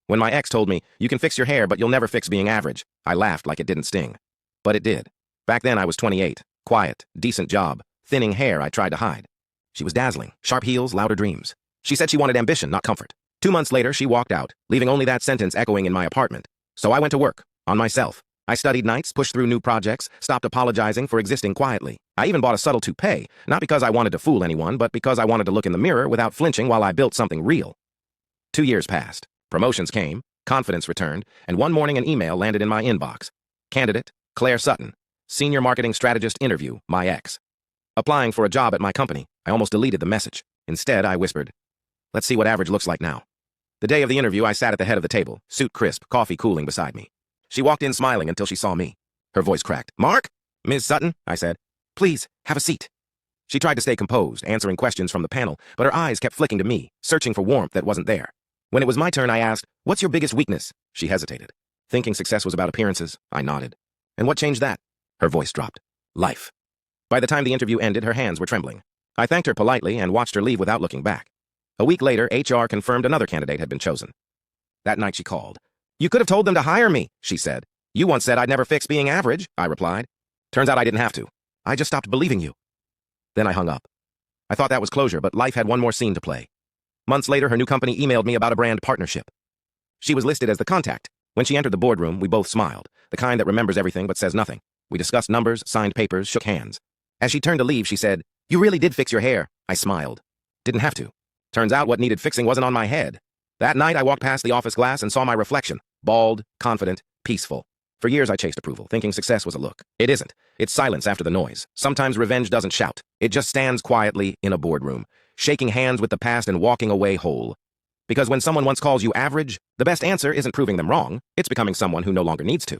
When my ex told me, "You can fix your hair, but you'll never fix being average," I laughed like it didn't sting. But it did. Back then I was 28, quiet, decent job, thinning hair I tried to hide. She was dazzling, sharp heels, louder dreams. She said she wanted ambition, not comfort. 2 months later, she walked out, leaving only that sentence echoing in my apartment. So I went to work, on myself. I studied nights, pushed through new projects, stopped apologizing for existing quietly. I even bought a subtle toupee, not because I wanted to fool anyone, but because I wanted to look in the mirror without flinching while I built something real. 2 years passed. Promotions came, confidence returned, and one morning an email landed in my inbox. Candidate, Claire Sutton. Senior Marketing Strategist interview, my ex. Applying for a job at my company, I almost deleted the message. Instead, I whispered, "Let's see what average looks like now." The day of the interview, I sat at the head of the table, suit crisp, coffee cooling beside me. She walked in smiling until she saw me. Her voice cracked. "Mark?" "Ms. Sutton," I said. "Please, have a seat." She tried to stay composed, answering questions from the panel, but her eyes kept flicking to me, searching for warmth that wasn't there. When it was my turn, I asked, "What's your biggest weakness?" She hesitated. Thinking success was about appearances, I nodded. "And what changed that?" Her voice dropped. "Life." By the time the interview ended, her hands were trembling. I thanked her politely and watched her leave without looking back. A week later, HR confirmed another candidate had been chosen. That night she called. "You could have told them to hire me," she said. "You once said I'd never fix being average," I replied. "Turns out I didn't have to. I just stopped believing you." Then I hung up. I thought that was closure, but life had one more scene to play. Months later, her new company emailed me about a brand partnership. She was listed as the contact. When she entered the boardroom, we both smiled, the kind that remembers everything but says nothing. We discussed numbers, signed papers, shook hands. As she turned to leave, she said, "You really did fix your hair." I smiled. Didn't have to. Turns out what needed fixing wasn't on my head. That night, I walked past the office glass and saw my reflection, bald, confident, peaceful. For years, I chased approval, thinking success was a look. It isn't. It's silence after the noise. Sometimes revenge doesn't shout. It just stands quietly in a boardroom, shaking hands with the past and walking away whole. Because when someone once calls you average, the best answer isn't proving them wrong. It's becoming someone who no longer needs to.